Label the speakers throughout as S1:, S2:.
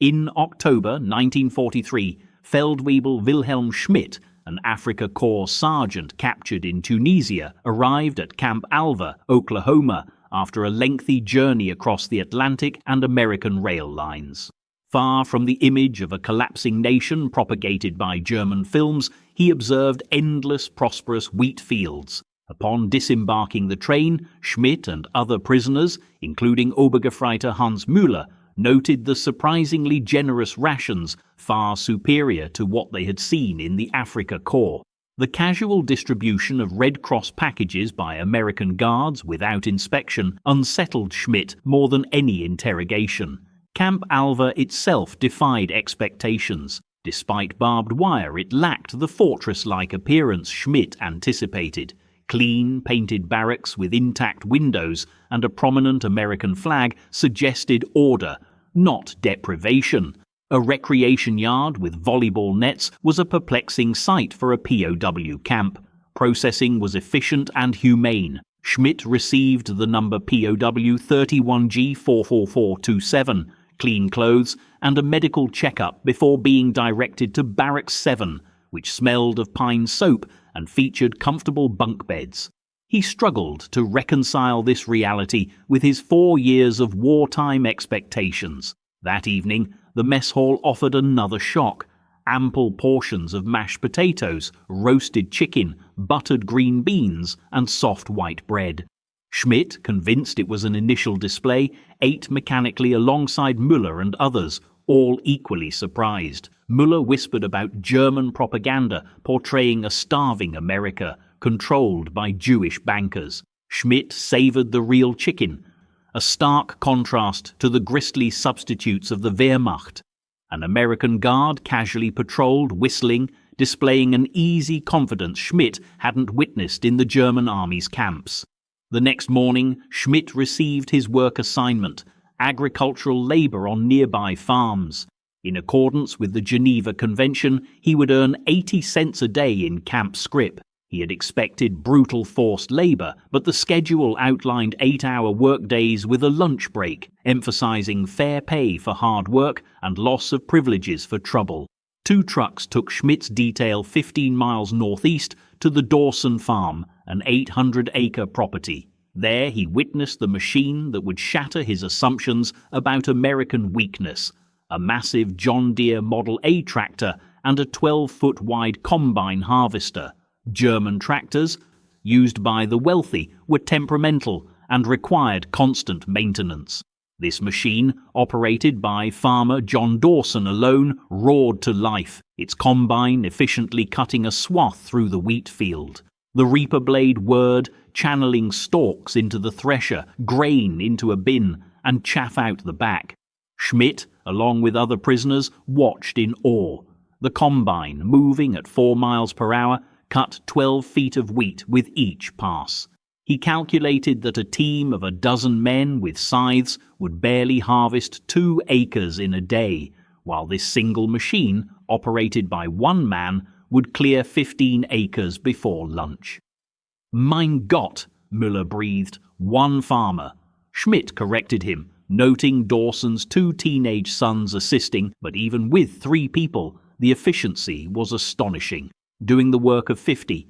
S1: In October 1943, Feldwebel Wilhelm Schmidt, an Afrika Korps sergeant captured in Tunisia, arrived at Camp Alva, Oklahoma, after a lengthy journey across the Atlantic and American rail lines. Far from the image of a collapsing nation propagated by German films, he observed endless prosperous wheat fields. Upon disembarking the train, Schmidt and other prisoners, including Obergefreiter Hans Müller, noted the surprisingly generous rations, far superior to what they had seen in the Afrika Korps. The casual distribution of Red Cross packages by American guards without inspection unsettled Schmidt more than any interrogation. Camp Alva itself defied expectations. Despite barbed wire, it lacked the fortress-like appearance Schmidt anticipated. Clean, painted barracks with intact windows and a prominent American flag suggested order, not deprivation. A recreation yard with volleyball nets was a perplexing sight for a POW camp. Processing was efficient and humane. Schmidt received the number POW 31G44427, clean clothes, and a medical checkup before being directed to Barracks 7, which smelled of pine soap and featured comfortable bunk beds. He struggled to reconcile this reality with his 4 years of wartime expectations. That evening, the mess hall offered another shock. Ample portions of mashed potatoes, roasted chicken, buttered green beans, and soft white bread. Schmidt, convinced it was an initial display, ate mechanically alongside Müller and others, all equally surprised. Müller whispered about German propaganda portraying a starving America, controlled by Jewish bankers. Schmidt savoured the real chicken, a stark contrast to the gristly substitutes of the Wehrmacht. An American guard casually patrolled, whistling, displaying an easy confidence Schmidt hadn't witnessed in the German army's camps. The next morning, Schmidt received his work assignment, agricultural labour on nearby farms. In accordance with the Geneva Convention, he would earn 80 cents a day in camp scrip. He had expected brutal forced labour, but the schedule outlined 8-hour workdays with a lunch break, emphasising fair pay for hard work and loss of privileges for trouble. 2 trucks took Schmidt's detail 15 miles northeast to the Dawson Farm, an 800-acre property. There he witnessed the machine that would shatter his assumptions about American weakness, a massive John Deere Model A tractor and a 12-foot-wide combine harvester. German tractors, used by the wealthy, were temperamental and required constant maintenance. This machine, operated by farmer John Dawson alone, roared to life, its combine efficiently cutting a swath through the wheat field. The reaper blade whirred, channeling stalks into the thresher, grain into a bin, and chaff out the back. Schmidt, along with other prisoners, watched in awe. The combine, moving at 4 miles per hour, cut 12 feet of wheat with each pass. He calculated that a team of a dozen men with scythes would barely harvest 2 acres in a day, while this single machine, operated by one man, would clear 15 acres before lunch. "Mein Gott," Müller breathed, "one farmer." Schmidt corrected him, noting Dawson's 2 teenage sons assisting, but even with 3 people, the efficiency was astonishing, doing the work of 50,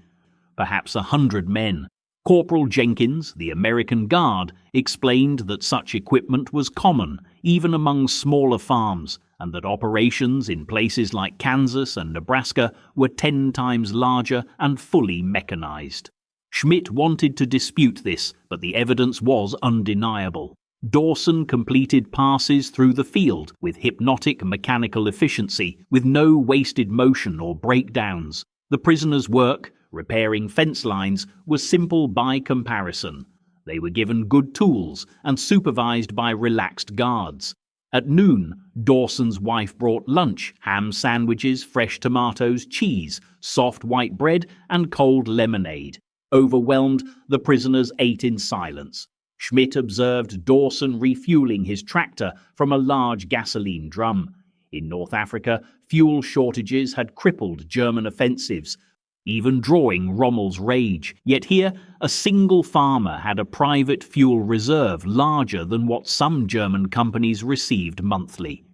S1: perhaps 100 men. Corporal Jenkins, the American Guard, explained that such equipment was common, even among smaller farms, and that operations in places like Kansas and Nebraska were 10 times larger and fully mechanized. Schmidt wanted to dispute this, but the evidence was undeniable. Dawson completed passes through the field with hypnotic mechanical efficiency, with no wasted motion or breakdowns. The prisoners' work, repairing fence lines, was simple by comparison. They were given good tools and supervised by relaxed guards. At noon, Dawson's wife brought lunch, ham sandwiches, fresh tomatoes, cheese, soft white bread, and cold lemonade. Overwhelmed, the prisoners ate in silence. Schmidt observed Dawson refueling his tractor from a large gasoline drum. In North Africa, fuel shortages had crippled German offensives, even drawing Rommel's rage. Yet here, a single farmer had a private fuel reserve larger than what some German companies received monthly.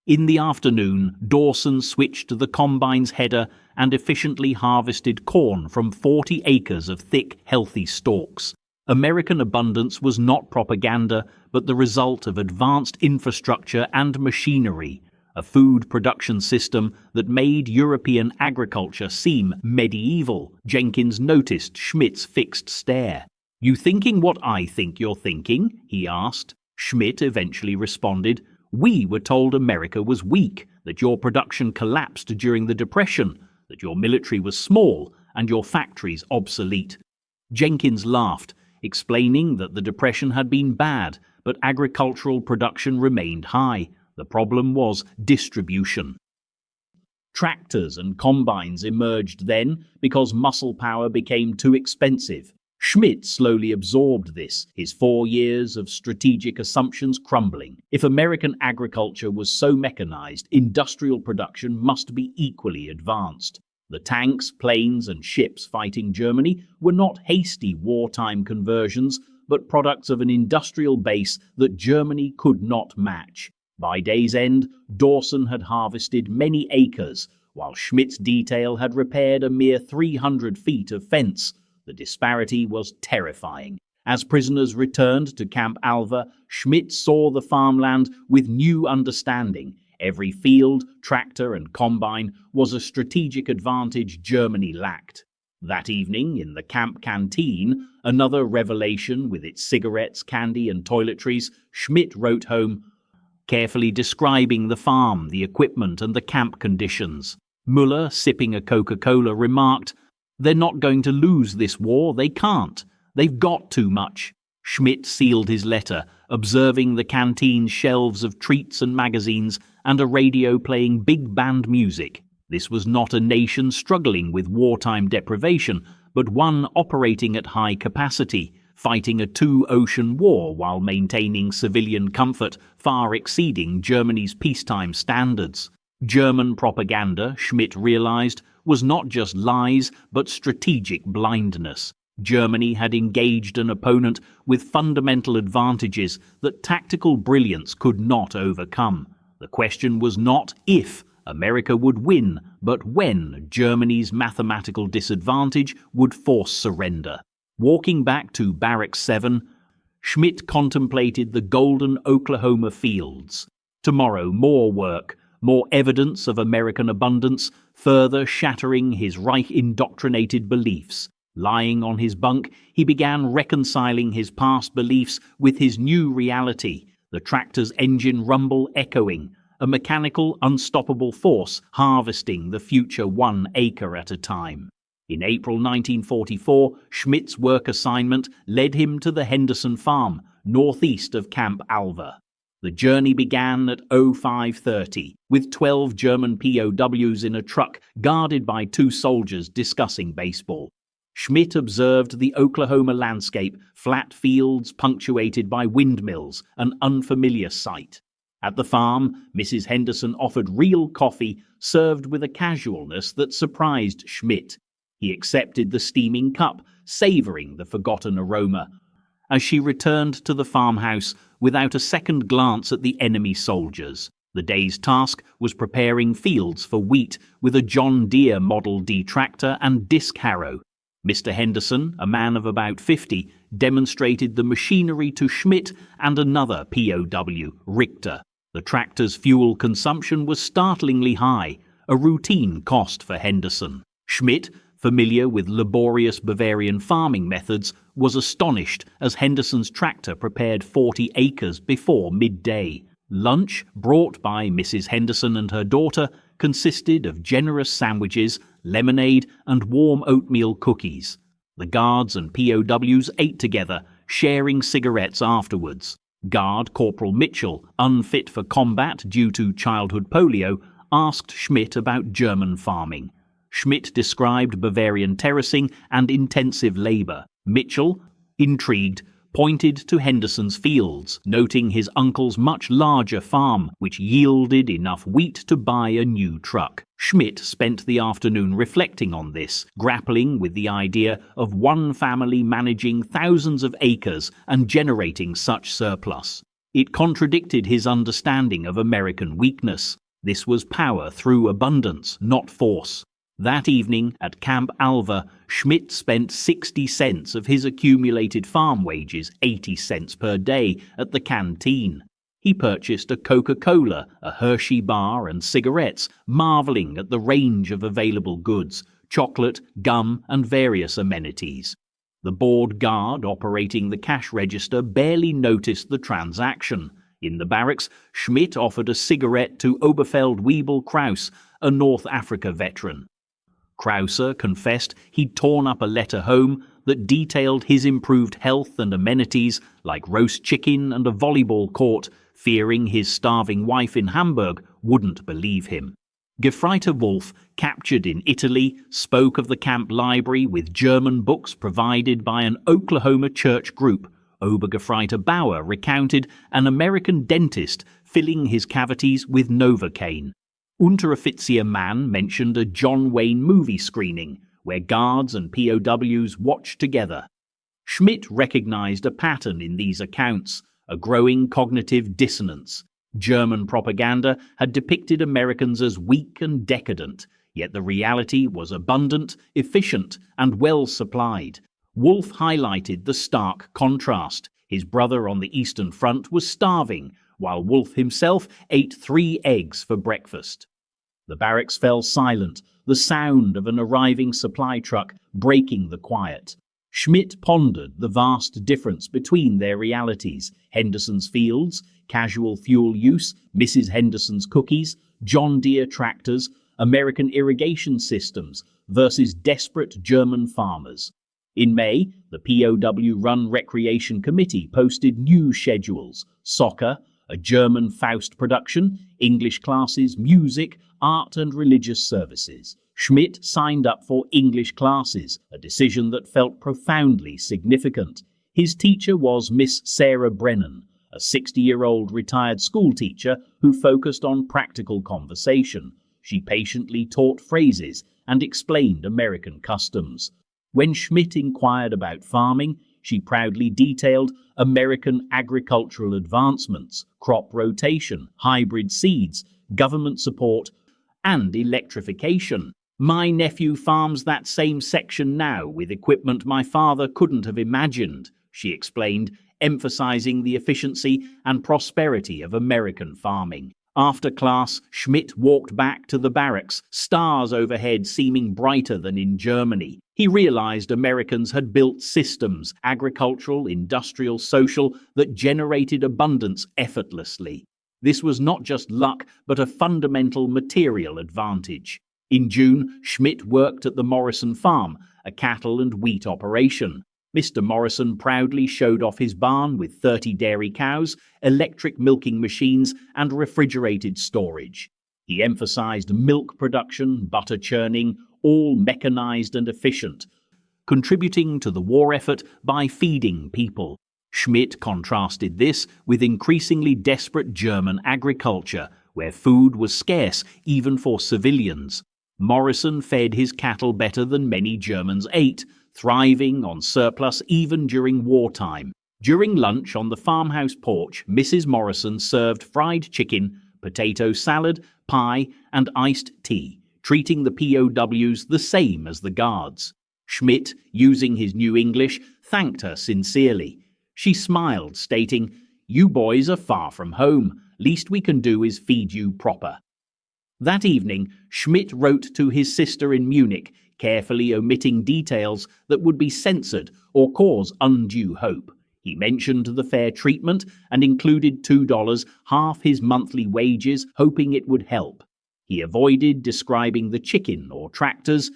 S1: In the afternoon, Dawson switched to the combine's header and efficiently harvested corn from 40 acres of thick, healthy stalks. American abundance was not propaganda, but the result of advanced infrastructure and machinery, a food production system that made European agriculture seem medieval. Jenkins noticed Schmidt's fixed stare. "You thinking what I think you're thinking?" he asked. Schmidt eventually responded, "We were told America was weak, that your production collapsed during the Depression, that your military was small and your factories obsolete." Jenkins laughed, explaining that the Depression had been bad, but agricultural production remained high. The problem was distribution. Tractors and combines emerged then because muscle power became too expensive. Schmidt slowly absorbed this, his 4 years of strategic assumptions crumbling. If American agriculture was so mechanized, industrial production must be equally advanced. The tanks, planes, and ships fighting Germany were not hasty wartime conversions, but products of an industrial base that Germany could not match. By day's end, Dawson had harvested many acres, while Schmidt's detail had repaired a mere 300 feet of fence. The disparity was terrifying. As prisoners returned to Camp Alva, Schmidt saw the farmland with new understanding. Every field, tractor, and combine was a strategic advantage Germany lacked. That evening, in the camp canteen, another revelation with its cigarettes, candy, and toiletries, Schmidt wrote home, carefully describing the farm, the equipment, and the camp conditions. Muller, sipping a Coca-Cola, remarked, "They're not going to lose this war, they can't. They've got too much." Schmidt sealed his letter, observing the canteen's shelves of treats and magazines and a radio playing big band music. This was not a nation struggling with wartime deprivation, but one operating at high capacity, fighting a two-ocean war while maintaining civilian comfort far exceeding Germany's peacetime standards. German propaganda, Schmidt realized, was not just lies, but strategic blindness. Germany had engaged an opponent with fundamental advantages that tactical brilliance could not overcome. The question was not if America would win, but when Germany's mathematical disadvantage would force surrender. Walking back to Barracks 7, Schmidt contemplated the golden Oklahoma fields. Tomorrow, more work, more evidence of American abundance, further shattering his Reich-indoctrinated beliefs. Lying on his bunk, he began reconciling his past beliefs with his new reality, the tractor's engine rumble echoing, a mechanical, unstoppable force harvesting the future 1 acre at a time. In April 1944, Schmidt's work assignment led him to the Henderson farm, northeast of Camp Alva. The journey began at 05:30, with 12 German POWs in a truck guarded by 2 soldiers discussing baseball. Schmidt observed the Oklahoma landscape, flat fields punctuated by windmills, an unfamiliar sight. At the farm, Mrs. Henderson offered real coffee, served with a casualness that surprised Schmidt. He accepted the steaming cup, savoring the forgotten aroma. As she returned to the farmhouse without a second glance at the enemy soldiers, the day's task was preparing fields for wheat with a John Deere Model D tractor and disc harrow. Mr. Henderson, a man of about 50, demonstrated the machinery to Schmidt and another POW, Richter. The tractor's fuel consumption was startlingly high, a routine cost for Henderson. Schmidt, familiar with laborious Bavarian farming methods, was astonished as Henderson's tractor prepared 40 acres before midday. Lunch, brought by Mrs. Henderson and her daughter, consisted of generous sandwiches, lemonade, and warm oatmeal cookies. The guards and POWs ate together, sharing cigarettes afterwards. Guard Corporal Mitchell, unfit for combat due to childhood polio, asked Schmidt about German farming. Schmidt described Bavarian terracing and intensive labor. Mitchell, intrigued, pointed to Henderson's fields, noting his uncle's much larger farm, which yielded enough wheat to buy a new truck. Schmidt spent the afternoon reflecting on this, grappling with the idea of one family managing thousands of acres and generating such surplus. It contradicted his understanding of American weakness. This was power through abundance, not force. That evening at Camp Alva, Schmidt spent 60 cents of his accumulated farm wages, 80 cents per day, at the canteen. He purchased a Coca-Cola, a Hershey bar, and cigarettes, marveling at the range of available goods, chocolate, gum, and various amenities. The bored guard operating the cash register barely noticed the transaction. In the barracks, Schmidt offered a cigarette to Feldwebel Kraus, a North Africa veteran. Krauser confessed he'd torn up a letter home that detailed his improved health and amenities like roast chicken and a volleyball court, fearing his starving wife in Hamburg wouldn't believe him. Gefreiter Wolf, captured in Italy, spoke of the camp library with German books provided by an Oklahoma church group. Obergefreiter Bauer recounted an American dentist filling his cavities with Novocaine. Unteroffizier Mann mentioned a John Wayne movie screening where guards and POWs watched together. Schmidt recognized a pattern in these accounts, a growing cognitive dissonance. German propaganda had depicted Americans as weak and decadent, yet the reality was abundant, efficient, and well supplied. Wolf highlighted the stark contrast. His brother on the Eastern Front was starving, while Wolf himself ate 3 eggs for breakfast. The barracks fell silent, the sound of an arriving supply truck breaking the quiet. Schmidt pondered the vast difference between their realities: Henderson's fields, casual fuel use, Mrs. Henderson's cookies, John Deere tractors, American irrigation systems versus desperate German farmers. In May, the POW-run Recreation Committee posted new schedules: soccer, a German Faust production, English classes, music, art and religious services. Schmidt signed up for English classes, a decision that felt profoundly significant. His teacher was Miss Sarah Brennan, a 60-year-old retired schoolteacher who focused on practical conversation. She patiently taught phrases and explained American customs. When Schmidt inquired about farming, she proudly detailed American agricultural advancements, crop rotation, hybrid seeds, government support, and electrification. My nephew farms that same section now with equipment my father couldn't have imagined, she explained, emphasizing the efficiency and prosperity of American farming. After class, Schmidt walked back to the barracks, stars overhead seeming brighter than in Germany. He realized Americans had built systems, agricultural, industrial, social, that generated abundance effortlessly. This was not just luck, but a fundamental material advantage. In June, Schmidt worked at the Morrison farm, a cattle and wheat operation. Mr. Morrison proudly showed off his barn with 30 dairy cows, electric milking machines, and refrigerated storage. He emphasized milk production, butter churning, all mechanized and efficient, contributing to the war effort by feeding people. Schmidt contrasted this with increasingly desperate German agriculture, where food was scarce even for civilians. Morrison fed his cattle better than many Germans ate, thriving on surplus even during wartime. During lunch on the farmhouse porch, Mrs. Morrison served fried chicken, potato salad, pie, and iced tea, treating the POWs the same as the guards. Schmidt, using his new English, thanked her sincerely. She smiled, stating, "You boys are far from home. Least we can do is feed you proper." That evening, Schmidt wrote to his sister in Munich, carefully omitting details that would be censored or cause undue hope. He mentioned the fair treatment and included $2, half his monthly wages, hoping it would help. He avoided describing the chicken or tractors,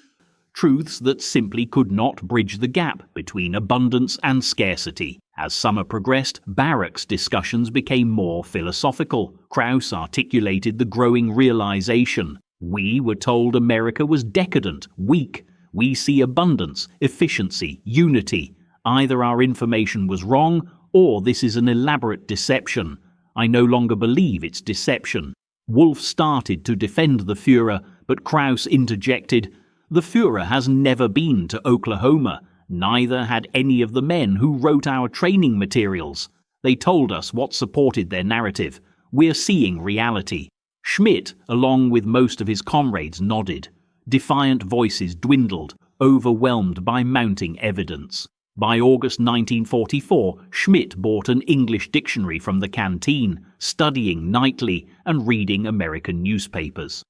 S1: truths that simply could not bridge the gap between abundance and scarcity. As summer progressed, barracks discussions became more philosophical. Krauss articulated the growing realization: we were told America was decadent, weak. We see abundance, efficiency, unity. Either our information was wrong, or this is an elaborate deception. I no longer believe it's deception. Wolf started to defend the Führer, but Krauss interjected, "The Führer has never been to Oklahoma. Neither had any of the men who wrote our training materials. They told us what supported their narrative. We're seeing reality. Schmidt, along with most of his comrades, nodded. Defiant voices dwindled, overwhelmed by mounting evidence. By August 1944, Schmidt bought an English dictionary from the canteen, studying nightly and reading American newspapers.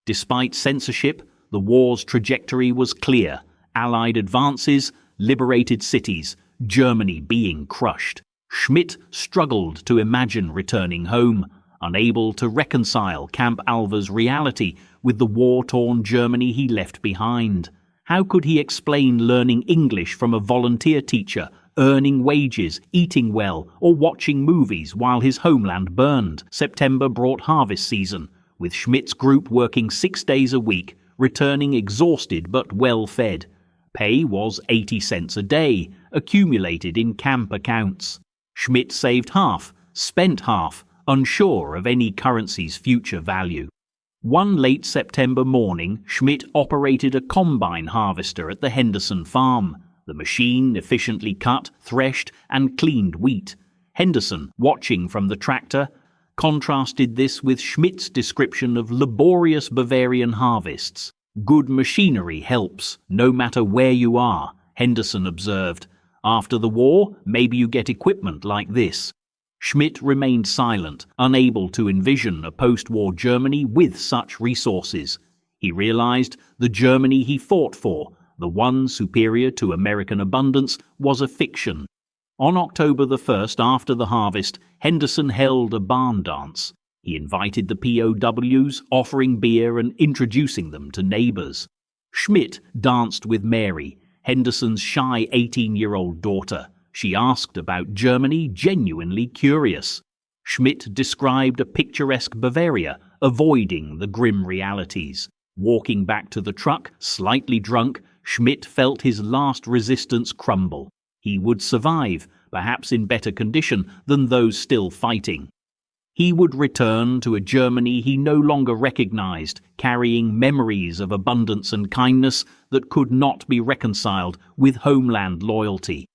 S1: Despite censorship, the war's trajectory was clear. Allied advances, liberated cities, Germany being crushed. Schmidt struggled to imagine returning home, unable to reconcile Camp Alva's reality with the war-torn Germany he left behind. How could he explain learning English from a volunteer teacher, earning wages, eating well, or watching movies while his homeland burned? September brought harvest season, with Schmidt's group working 6 days a week, returning exhausted but well-fed. Pay was 80 cents a day, accumulated in camp accounts. Schmidt saved half, spent half, unsure of any currency's future value. One late September morning, Schmidt operated a combine harvester at the Henderson farm. The machine efficiently cut, threshed, and cleaned wheat. Henderson, watching from the tractor, contrasted this with Schmidt's description of laborious Bavarian harvests. "Good machinery helps, no matter where you are," Henderson observed. "After the war, maybe you get equipment like this." Schmidt remained silent, unable to envision a post-war Germany with such resources. He realized the Germany he fought for, the one superior to American abundance, was a fiction. On October the 1st, after the harvest, Henderson held a barn dance. He invited the POWs, offering beer and introducing them to neighbors. Schmidt danced with Mary, Henderson's shy 18-year-old daughter. She asked about Germany, genuinely curious. Schmidt described a picturesque Bavaria, avoiding the grim realities. Walking back to the truck, slightly drunk, Schmidt felt his last resistance crumble. He would survive, perhaps in better condition than those still fighting. He would return to a Germany he no longer recognized, carrying memories of abundance and kindness that could not be reconciled with homeland loyalty.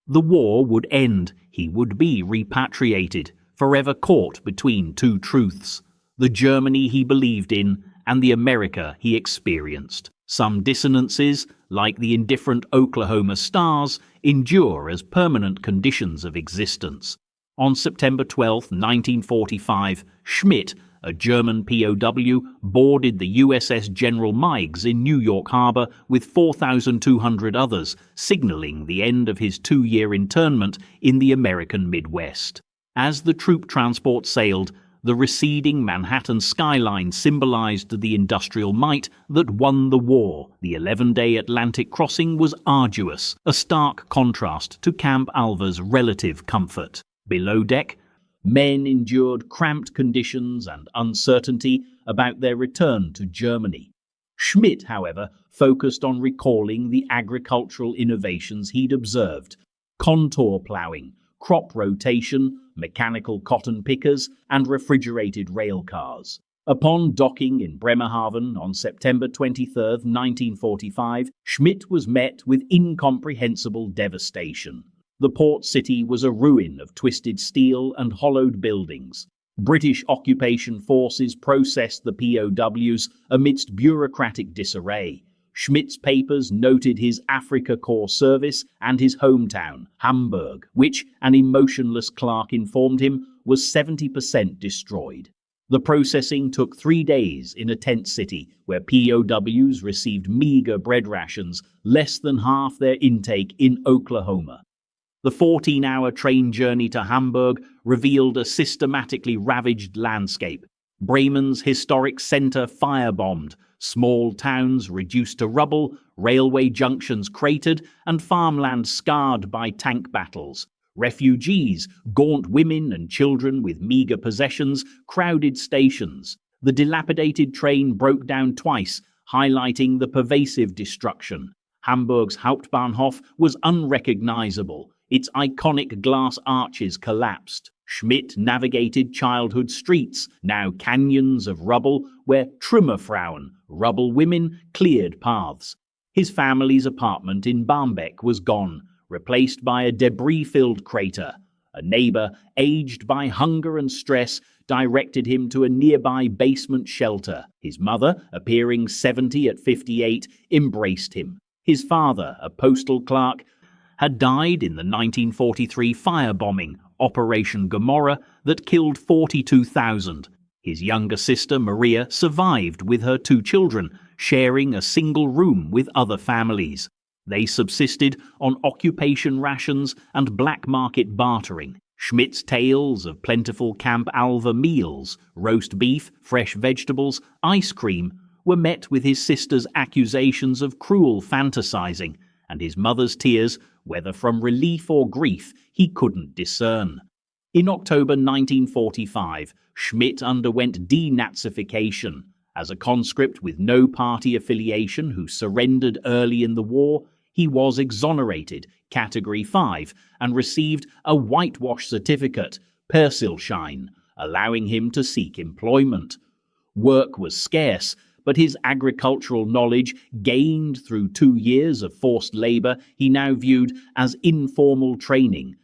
S1: The war would end, he would be repatriated, forever caught between two truths: the Germany he believed in and the America he experienced. Some dissonances, like the indifferent Oklahoma stars, endure as permanent conditions of existence. On September 12, 1945, Schmidt, a German POW, boarded the USS General Meigs in New York Harbor with 4,200 others, signaling the end of his 2-year internment in the American Midwest. As the troop transport sailed, the receding Manhattan skyline symbolized the industrial might that won the war. The 11-day Atlantic crossing was arduous, a stark contrast to Camp Alva's relative comfort. Below deck, men endured cramped conditions and uncertainty about their return to Germany. Schmidt, however, focused on recalling the agricultural innovations he'd observed: contour ploughing, crop rotation, mechanical cotton pickers, and refrigerated rail cars. Upon docking in Bremerhaven on September 23, 1945, Schmidt was met with incomprehensible devastation. The port city was a ruin of twisted steel and hollowed buildings. British occupation forces processed the POWs amidst bureaucratic disarray. Schmidt's papers noted his Afrika Korps service and his hometown, Hamburg, which, an emotionless clerk informed him, was 70% destroyed. The processing took 3 days in a tent city where POWs received meager bread rations, less than half their intake in Oklahoma. The 14-hour train journey to Hamburg revealed a systematically ravaged landscape. Bremen's historic center firebombed, small towns reduced to rubble, railway junctions cratered, and farmland scarred by tank battles. Refugees, gaunt women and children with meager possessions, crowded stations. The dilapidated train broke down twice, highlighting the pervasive destruction. Hamburg's Hauptbahnhof was unrecognizable. Its iconic glass arches collapsed. Schmidt navigated childhood streets, now canyons of rubble, where Trümmerfrauen, rubble women, cleared paths. His family's apartment in Barmbek was gone, replaced by a debris-filled crater. A neighbor, aged by hunger and stress, directed him to a nearby basement shelter. His mother, appearing 70 at 58, embraced him. His father, a postal clerk, had died in the 1943 firebombing, Operation Gomorrah, that killed 42,000. His younger sister, Maria, survived with her 2 children, sharing a single room with other families. They subsisted on occupation rations and black market bartering. Schmidt's tales of plentiful Camp Alva meals, roast beef, fresh vegetables, ice cream, were met with his sister's accusations of cruel fantasizing, and his mother's tears, whether from relief or grief, he couldn't discern. In October 1945, Schmidt underwent denazification. As a conscript with no party affiliation who surrendered early in the war, he was exonerated, Category 5, and received a whitewash certificate, Persilschein, allowing him to seek employment. Work was scarce, but his agricultural knowledge, gained through 2 years of forced labor he now viewed as informal training,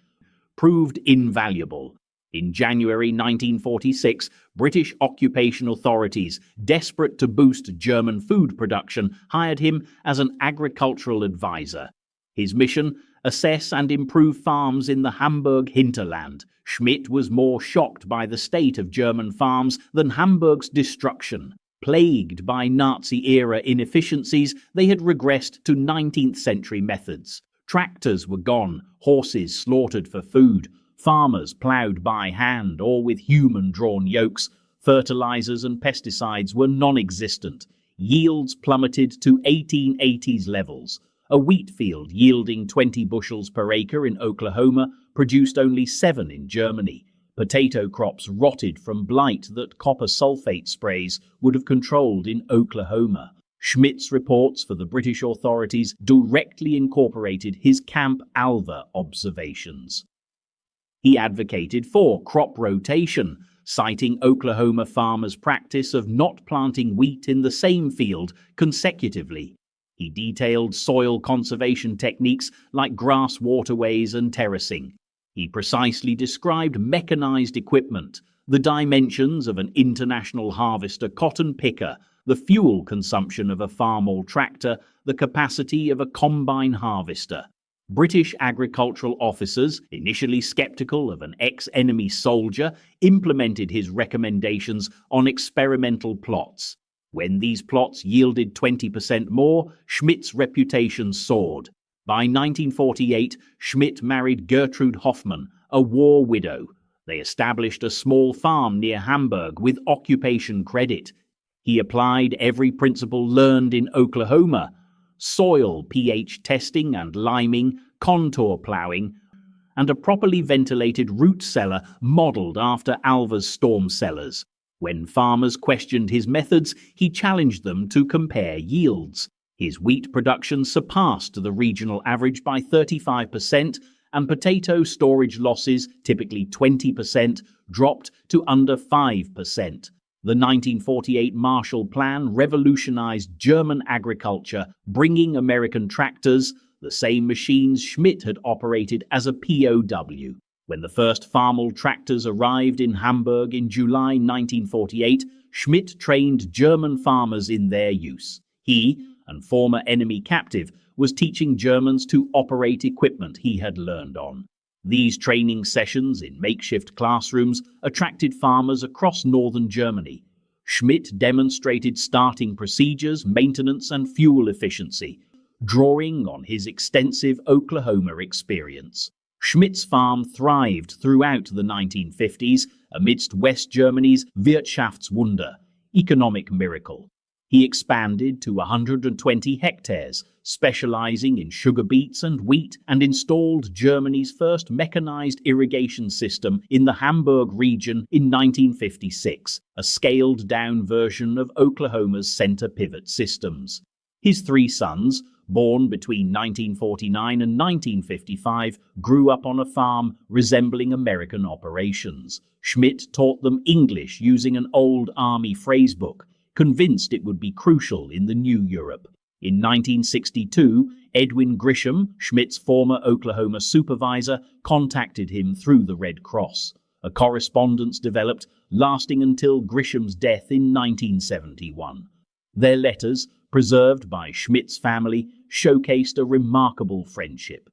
S1: proved invaluable. In January 1946, British occupation authorities, desperate to boost German food production, hired him as an agricultural advisor. His mission: assess and improve farms in the Hamburg hinterland. Schmidt was more shocked by the state of German farms than Hamburg's destruction. Plagued by Nazi-era inefficiencies, they had regressed to 19th-century methods. Tractors were gone, horses slaughtered for food, farmers ploughed by hand or with human-drawn yokes, fertilizers and pesticides were non-existent, yields plummeted to 1880s levels. A wheat field yielding 20 bushels per acre in Oklahoma produced only 7 in Germany. Potato crops rotted from blight that copper sulfate sprays would have controlled in Oklahoma. Schmidt's reports for the British authorities directly incorporated his Camp Alva observations. He advocated for crop rotation, citing Oklahoma farmers' practice of not planting wheat in the same field consecutively. He detailed soil conservation techniques like grass waterways and terracing. He precisely described mechanized equipment, the dimensions of an international harvester cotton picker, the fuel consumption of a farm-all tractor, the capacity of a combine harvester. British agricultural officers, initially skeptical of an ex-enemy soldier, implemented his recommendations on experimental plots. When these plots yielded 20% more, Schmidt's reputation soared. By 1948, Schmidt married Gertrude Hoffmann, a war widow. They established a small farm near Hamburg with occupation credit. He applied every principle learned in Oklahoma: soil pH testing and liming, contour plowing, and a properly ventilated root cellar modeled after Alva's storm cellars. When farmers questioned his methods, he challenged them to compare yields. His wheat production surpassed the regional average by 35%, and potato storage losses, typically 20%, dropped to under 5%. The 1948 Marshall Plan revolutionized German agriculture, bringing American tractors, the same machines Schmidt had operated as a POW. When the first farm-all tractors arrived in Hamburg in July 1948, Schmidt trained German farmers in their use. He, and former enemy captive, was teaching Germans to operate equipment he had learned on. These training sessions in makeshift classrooms attracted farmers across northern Germany. Schmidt demonstrated starting procedures, maintenance, and fuel efficiency, drawing on his extensive Oklahoma experience. Schmidt's farm thrived throughout the 1950s amidst West Germany's Wirtschaftswunder, economic miracle. He expanded to 120 hectares, specializing in sugar beets and wheat, and installed Germany's first mechanized irrigation system in the Hamburg region in 1956, a scaled-down version of Oklahoma's center pivot systems. His 3 sons, born between 1949 and 1955, grew up on a farm resembling American operations. Schmidt taught them English using an old army phrasebook, convinced it would be crucial in the new Europe. In 1962, Edwin Grisham, Schmidt's former Oklahoma supervisor, contacted him through the Red Cross. A correspondence developed, lasting until Grisham's death in 1971. Their letters, preserved by Schmidt's family, showcased a remarkable friendship.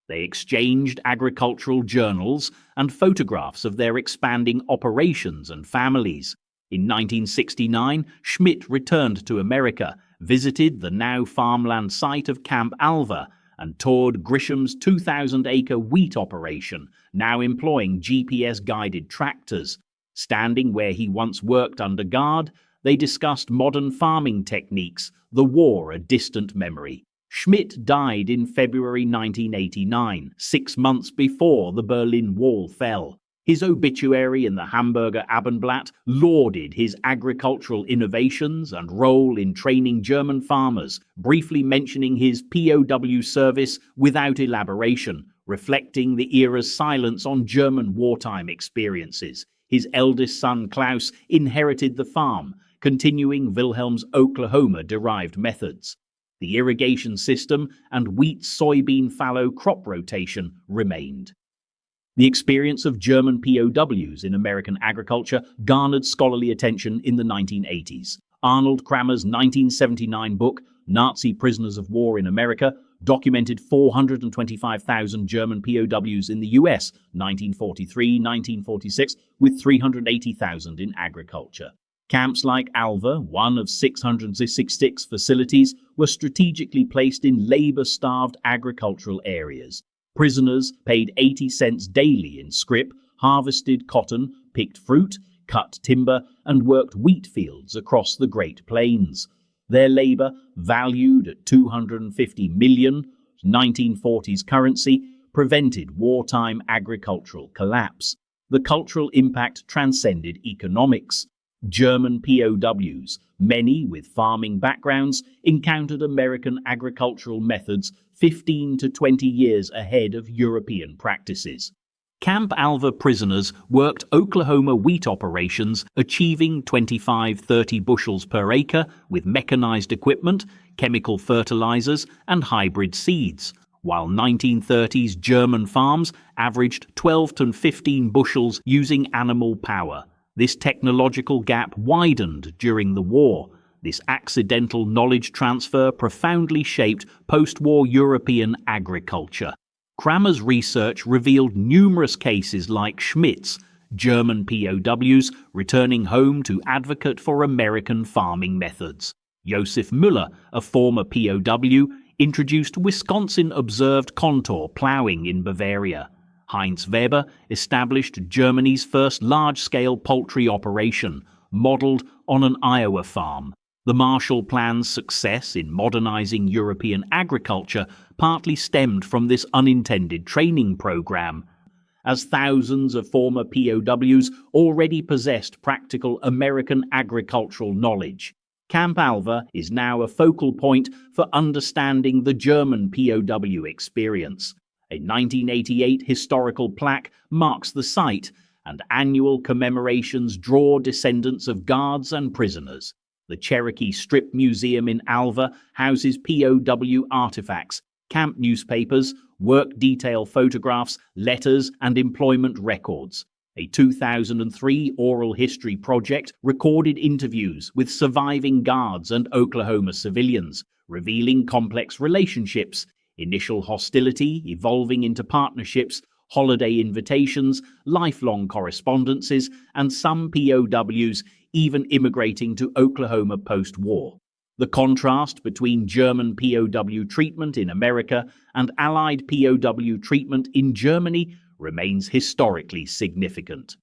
S1: They exchanged agricultural journals and photographs of their expanding operations and families. In 1969, Schmidt returned to America, visited the now farmland site of Camp Alva, and toured Grisham's 2,000-acre wheat operation, now employing GPS-guided tractors. Standing where he once worked under guard, they discussed modern farming techniques, the war a distant memory. Schmidt died in February 1989, 6 months before the Berlin Wall fell. His obituary in the Hamburger Abendblatt lauded his agricultural innovations and role in training German farmers, briefly mentioning his POW service without elaboration, reflecting the era's silence on German wartime experiences. His eldest son Klaus inherited the farm, continuing Wilhelm's Oklahoma-derived methods. The irrigation system and wheat-soybean fallow crop rotation remained. The experience of German POWs in American agriculture garnered scholarly attention in the 1980s. Arnold Kramer's 1979 book, Nazi Prisoners of War in America, documented 425,000 German POWs in the US, 1943-1946, with 380,000 in agriculture. Camps like Alva, one of 666 facilities, were strategically placed in labor-starved agricultural areas. Prisoners paid 80 cents daily in scrip, harvested cotton, picked fruit, cut timber, and worked wheat fields across the Great Plains. Their labor, valued at $250 million, 1940s currency, prevented wartime agricultural collapse. The cultural impact transcended economics. German POWs, many with farming backgrounds, encountered American agricultural methods 15 to 20 years ahead of European practices. Camp Alva prisoners worked Oklahoma wheat operations, achieving 25-30 bushels per acre with mechanized equipment, chemical fertilizers, and hybrid seeds, while 1930s German farms averaged 12 to 15 bushels using animal power. This technological gap widened during the war. This accidental knowledge transfer profoundly shaped post-war European agriculture. Kramer's research revealed numerous cases like Schmidt's, German POWs returning home to advocate for American farming methods. Josef Müller, a former POW, introduced Wisconsin-observed contour plowing in Bavaria. Heinz Weber established Germany's first large-scale poultry operation, modeled on an Iowa farm. The Marshall Plan's success in modernizing European agriculture partly stemmed from this unintended training program. As thousands of former POWs already possessed practical American agricultural knowledge, Camp Alva is now a focal point for understanding the German POW experience. A 1988 historical plaque marks the site, and annual commemorations draw descendants of guards and prisoners. The Cherokee Strip Museum in Alva houses POW artifacts, camp newspapers, work detail photographs, letters, and employment records. A 2003 oral history project recorded interviews with surviving guards and Oklahoma civilians, revealing complex relationships, initial hostility evolving into partnerships, holiday invitations, lifelong correspondences, and some POWs even immigrating to Oklahoma post-war. The contrast between German POW treatment in America and Allied POW treatment in Germany remains historically significant.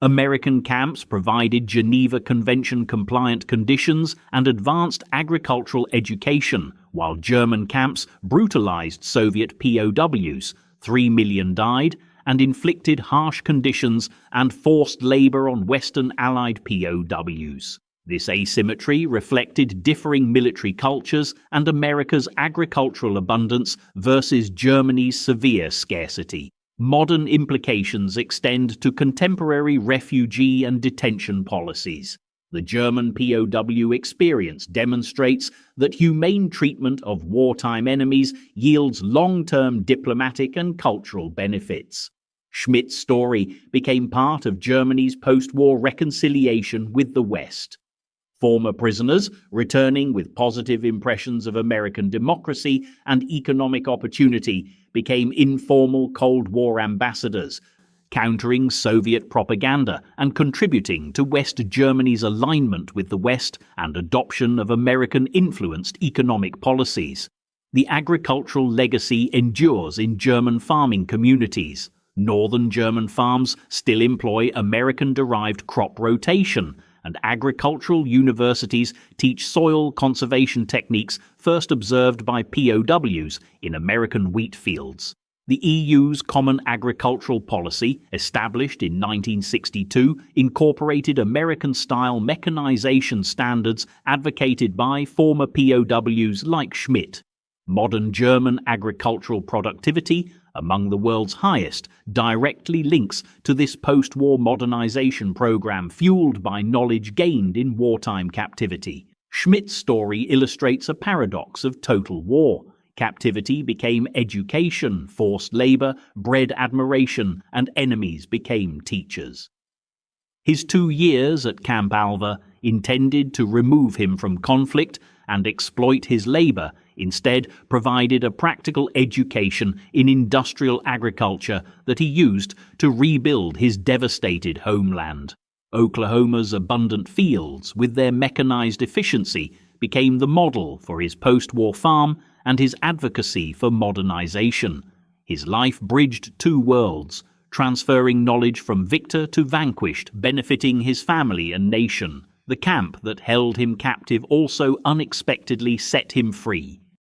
S1: American camps provided Geneva Convention-compliant conditions and advanced agricultural education, while German camps brutalized Soviet POWs, 3 million died, and inflicted harsh conditions and forced labor on Western Allied POWs. This asymmetry reflected differing military cultures and America's agricultural abundance versus Germany's severe scarcity. Modern implications extend to contemporary refugee and detention policies. The German POW experience demonstrates that humane treatment of wartime enemies yields long-term diplomatic and cultural benefits. Schmidt's story became part of Germany's post-war reconciliation with the West. Former prisoners, returning with positive impressions of American democracy and economic opportunity, became informal Cold War ambassadors, countering Soviet propaganda and contributing to West Germany's alignment with the West and adoption of American-influenced economic policies. The agricultural legacy endures in German farming communities. Northern German farms still employ American-derived crop rotation, and agricultural universities teach soil conservation techniques first observed by POWs in American wheat fields. The EU's Common Agricultural Policy, established in 1962, incorporated American-style mechanization standards advocated by former POWs like Schmidt. Modern German agricultural productivity, among the world's highest, directly links to this post-war modernization program fueled by knowledge gained in wartime captivity. Schmidt's story illustrates a paradox of total war. Captivity became education, forced labor bred admiration, and enemies became teachers. His 2 years at Camp Alva, intended to remove him from conflict and exploit his labor, instead provided a practical education in industrial agriculture that he used to rebuild his devastated homeland. Oklahoma's abundant fields, with their mechanized efficiency, became the model for his post-war farm and his advocacy for modernization. His life bridged 2 worlds, transferring knowledge from victor to vanquished, benefiting his family and nation. The camp that held him captive also unexpectedly set him free.